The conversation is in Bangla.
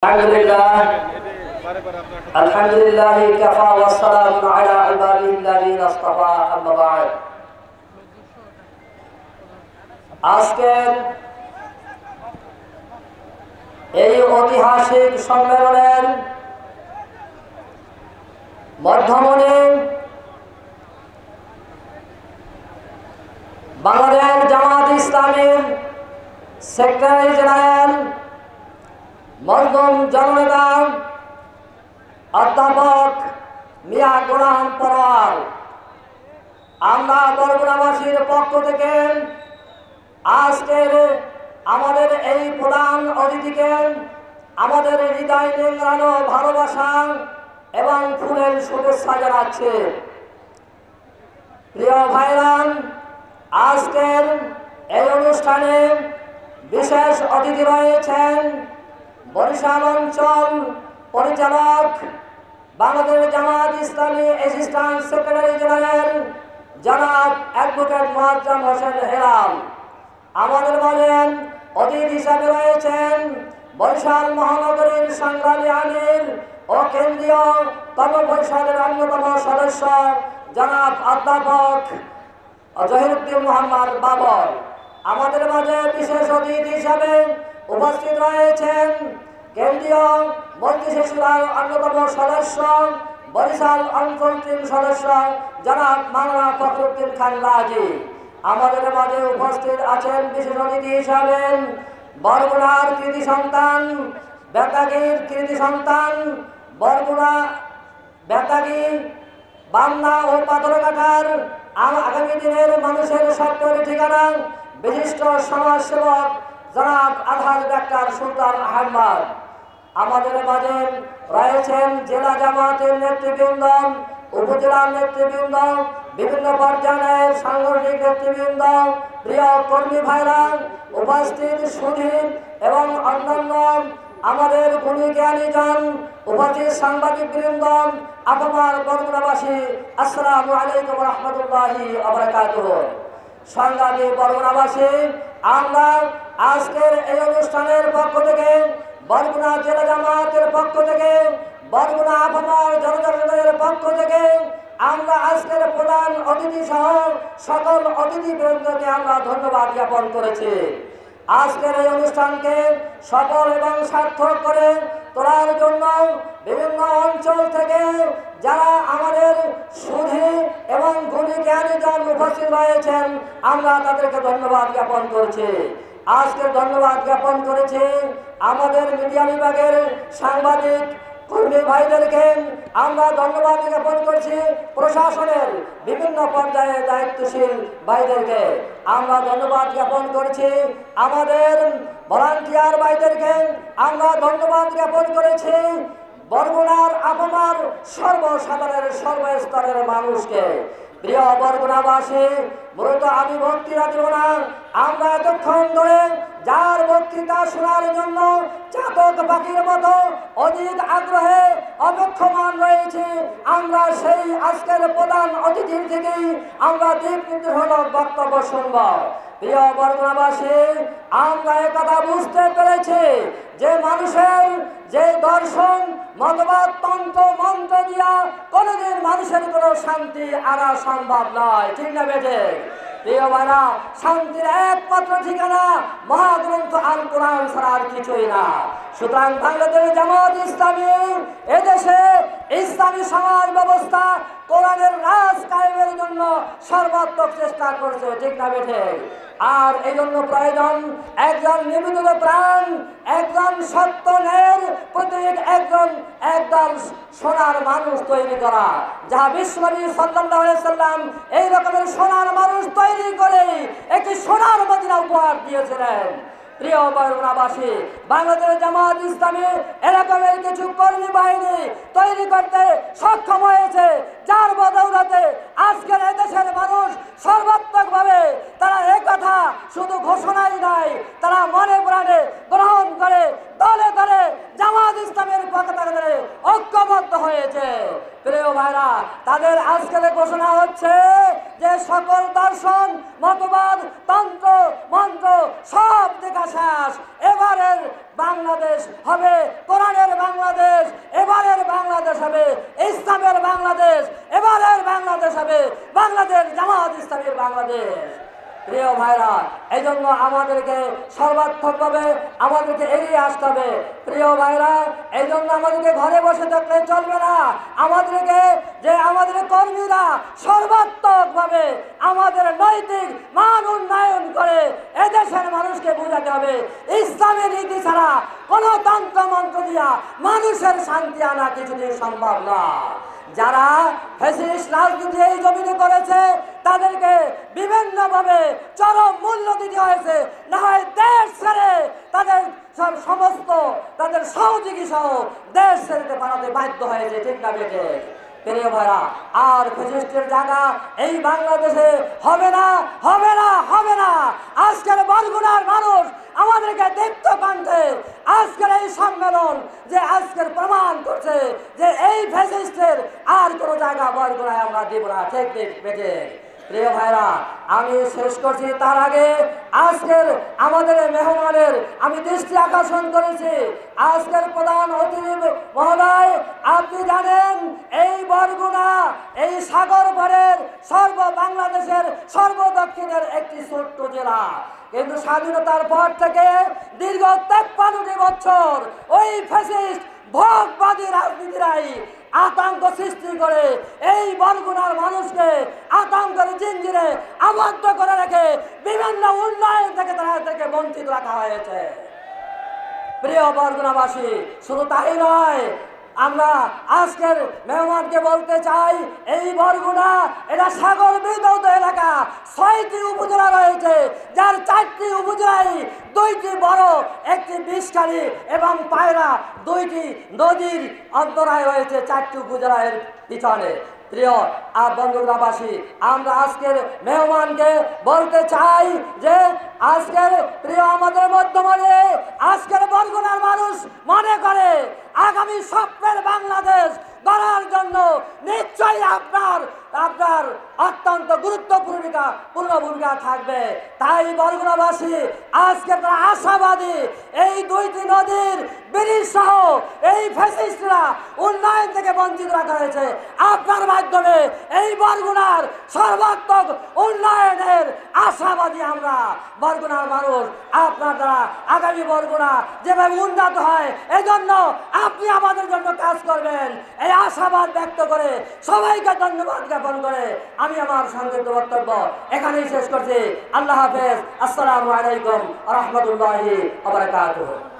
আলহামদুলিল্লাহ কাফা ওয়া সালামুন আলা ইবাদিল্লাযিনা ইসতাফা আম্মা বা'দ। আজকের এই ঐতিহাসিক সম্মেলনের মধ্যমণি বাংলাদেশ জামাত ইসলামীর সেক্রেটারি জেনারেল মরহুম জননেতা অধ্যাপক মিয়া গোলাম পরোয়ার, আমরা বরগুনাবাসীর পক্ষ থেকে আজকের আমাদের এই প্রধান অতিথিকে আমাদের হৃদয় নিংড়ানো ভালোবাসা এবং ফুলের শুভেচ্ছা জানাচ্ছে। প্রিয় ভাইরান, আজকের এই অনুষ্ঠানে বিশেষ অতিথি রয়েছেন বরিশাল অঞ্চল পরিচালক Bangladesh Jamaat Islami assistant secretary general জনাব অ্যাডভোকেট মোয়াজ্জেম হোসেন হেলাল। আমাদের মাঝে অতিথি হিসাবে রয়েছেন বরিশাল মহানগরীর সংগ্রামী আমির ও কেন্দ্রীয় কর্মপরিষদের অন্যতম সদস্য জনাব অধ্যাপক জহিরুদ্দিন মোহাম্মদ বাবর। আমাদের মাঝে বিশেষ অতিথি হিসাবে উপস্থিত রয়েছেন কেন্দ্রীয় মন্ত্রিসভার অন্যতম সদস্য বরিশাল অঞ্চল টিম সদস্য জনাব মাওলানা ফখরুদ্দিন খান রাজি। আমাদের মাঝে উপস্থিত আছেন বিশেষ অতিথি হিসাবে বরগুনার কৃতি সন্তান, বেতাগীর কৃতি সন্তান, বরগুনা বেতাগী বামনা ও পাথরঘাটার আগামী দিনের মানুষের স্বপ্নের ঠিকানা বিশিষ্ট সমাজসেবক জনাব আলহাজ ডাক্তার সুলতান আহমদ। আমাদের মাঝে রয়েছেন জেলা জামাতের নেতৃবৃন্দ, উপজেলার নেতৃবৃন্দ, বিভিন্ন পর্যায়ের সাংগঠনিক নেতৃবৃন্দ, প্রিয় কর্মী ভাইরা, উপস্থিত সুধী এবং অন্যান্য আমাদের গুণী জ্ঞানীজন, উপস্থিত সাংবাদিক বৃন্দ, আপনার বরগুনাবাসী, আসসালামু আলাইকুম রহমতুল্লাহি ওয়া বারাকাতুহু। সংগ্রামী বরগুনাবাসী, আমরা আজকের এই অনুষ্ঠানের পক্ষ থেকে, বরগুনা জেলা জামাতের পক্ষ থেকে, বরগুনা আপামার জনজাতির পক্ষ থেকে আমরা আজকের প্রধান অতিথি সহ সকল অতিথিবৃন্দকে আমরা ধন্যবাদ জ্ঞাপন করেছি। আজকের এই অনুষ্ঠানকে সফল এবং সার্থক করে তোলার জন্য বিভিন্ন অঞ্চল থেকে যারা আমাদের সুধী এবং গুণী জ্ঞানীজন উপস্থিত রয়েছেন, আমরা তাদেরকে ধন্যবাদ জ্ঞাপন করছি। আজকে ধন্যবাদ জ্ঞাপন করেছি আমাদের মিডিয়া বিভাগের সাংবাদিক কর্মী ভাইদেরকে, আমরা ধন্যবাদ জ্ঞাপন করছি প্রশাসনের বিভিন্ন পর্যায়ে দায়িত্বশীল ভাইদেরকে, আমরা ধন্যবাদ জ্ঞাপন করছি আমাদের ভলান্টিয়ার ভাইদেরকে, আমরা ধন্যবাদ জ্ঞাপন করেছি বরগুনার আপনার সর্বসাধারণের সর্বস্তরের মানুষকে। প্রিয় বরগুনাবাসী, মূলত আমি বক্তৃতা দিব না, আমরা এতক্ষণ ধরে যার বক্তৃতা শোনার জন্য চাতক পাখির মতো অধিক আগ্রহে অপেক্ষমান রয়েছে, আমরা সেই আজকের প্রধান অতিথির থেকেই আমরা দিক নির্দেশমূলক বক্তব্য শুনব। প্রিয় বরগুনাবাসী, আমরা একথা বুঝতে পেরেছি যে মানুষের যে দর্শন মতবাদ তন্ত্র মন্ত্র দিয়া কোনোদিন মানুষের কোনো শান্তি আনা সম্ভব নয়, ঠিক না বেঠে? প্রিয় ভাইরা, শান্তির একমাত্র ঠিকানা মহাগ্রন্থ আল কোরআন ছাড়া আর কিছুই না। সুতরাং বাংলাদেশ জামাত ইসলামী এদেশে ইসলামী সমাজ ব্যবস্থা কোরআনের রাজ কায়েমের জন্য সর্বাত্মক চেষ্টা করছে, ঠিক না বেঠে? আর এই জন্য প্রয়োজন একজন নিবেদিত প্রাণ, একজন সত্য ন্যায়ের প্রতীক, একদল সোনার মানুষ তৈরি করা, যাহা বিশ্বনবী সাল্লাল্লাহু আলাইহি সাল্লাম এই রকমের সোনার মানুষ তৈরি করে একটি সোনার মদিনা উপহার দিয়েছিলেন। প্রিয় বরগুনাবাসী, বাংলাদেশ জামাত ইসলামী এরকমের কিছু কর্মী বাহিনী তৈরি করতে সক্ষম হয়েছে, যার বদৌলতে আজকের এদেশের মানুষ সর্বাত্মকভাবে তারা একথা শুধু ঘোষণাই নয়, তারা মনে প্রাণে গ্রহণ করে দলে দলে জামাত ইসলামের পতাকা ধরে ঐক্যবদ্ধ হয়েছে। প্রিয় ভাইরা, তাদের আজকের ঘোষণা হচ্ছে যে সকল দর্শন মতবাদ তন্ত্র মন্ত্র সব দেখা শেষ। এবারের বাংলাদেশ হবে কোরআনের বাংলাদেশ, এবারের বাংলাদেশ হবে ইসলামের বাংলাদেশ, এবারের বাংলাদেশ হবে বাংলাদেশ জামাত ইসলামের বাংলাদেশ। প্রিয় ভাইরা, এই জন্য আমাদেরকে সর্বাত্মকভাবে আমাদেরকে এগিয়ে আসতে হবে। প্রিয় ভাইরা, এই জন্য আমাদেরকে ঘরে বসে থাকলে চলবে না। আমাদেরকে আমাদের কর্মীরা সর্বাত্মকভাবে আমাদের নৈতিক মান উন্নয়ন করে এদেশের মানুষকে বোঝাতে হবে ইসলামের নীতি ছাড়া কোনো তন্ত্র মন্ত্র দিয়া মানুষের শান্তি আনা কিছুদিন সম্ভব না। যারা ফ্যাসিস্ট রাজনীতি এই জমিনে করেছে তাদেরকে বিভিন্নভাবে চরম মূল্য দিতে হয়েছে, না হয় দেশ ছেড়ে তাদের সমস্ত তাদের সহযোগী সহ দেশ ছেড়ে পালাতে বাধ্য হয়েছে। ঠিক না বেঠে? প্রিয় ভাইরা, আর ফ্যাসিস্টের জায়গা এই বাংলাদেশে হবে না, হবে না, হবে না। আজকের বরগুনার মানুষ আমাদেরকে দীপ্ত কণ্ঠে আজকের এই সম্মেলন যে আজকের প্রমাণ করছে যে এই ফ্যাসিস্টের আর কোনো জায়গা বরগুনায় আমরা দিব না। ঠিক বেঠে? প্রিয় ভাইরা, আমি শেষ করছি তার আগে আজকের আমাদের মেহমানের আমি দৃষ্টি আকর্ষণ করেছি। আজকের প্রধান অতিথি মহোদয়, আপনি জানেন এই বরগুনা এই সাগর পাড়ের বাংলাদেশের সর্বদক্ষিণের একটি ছোট্ট জেলা, কিন্তু স্বাধীনতার পর থেকে দীর্ঘ 53 বছর ওই ফ্যাসিস্ট ভোগবাদী রাজনীতিরাই আতঙ্ক সৃষ্টি করে এই বরগুনার মানুষকে আতঙ্কের জিঞ্জিরে আবদ্ধ করে রেখে বিভিন্ন উন্নয়ন থেকে তাদেরকে বঞ্চিত রাখা হয়েছে। প্রিয় বরগুনাবাসী, শুধু তাই নয়, আমরা আজকের মেহমানকে বলতে চাই এই বরগুনা এটা সাগর বিধৌত এলাকা। 6টি উপজেলা রয়েছে, যার 4টি উপজেলায় 2টি বড়, একটি বিষখালী এবং পায়রা, 2টি নদীর অন্তরায় রয়েছে 4টি উপজেলার পিছনে। প্রিয় বন্ধুরাবাসী, আমরা আজকের মেহমানকে বলতে চাই যে আজকের প্রিয় আমাদের মধ্যমানে আজকের বরগুনার মানুষ মনে করে আগামী স্বপ্নের বাংলাদেশ গড়ার জন্য নিশ্চয়ই আপনার অত্যন্ত গুরুত্বপূর্ণ ভূমিকা থাকবে। তাই বরগুনাবাসী আজকে তারা আশাবাদী এই 2টি নদীর ব্রিজ সহ এই ফ্যাসিস্টরা উন্নয়ন থেকে বঞ্চিত রাখা হয়েছে। আপনার মাধ্যমে এই বরগুনার সর্বাত্মক উন্নয়নের আশাবাদী আমরা বরগুনার মানুষ। আপনার দ্বারা আগামী বরগুনা যেভাবে উন্নত হয় এজন্য আপনি আমাদের জন্য কাজ করবেন, এই আশাবাদ ব্যক্ত করে সবাইকে ধন্যবাদ জ্ঞাপন করে আমি আমার সংক্ষিপ্ত বক্তব্য এখানেই শেষ করছি। আল্লাহ হাফেজ। আসসালামু আলাইকুম ওয়া রাহমাতুল্লাহি ওয়া বারাকাতুহু।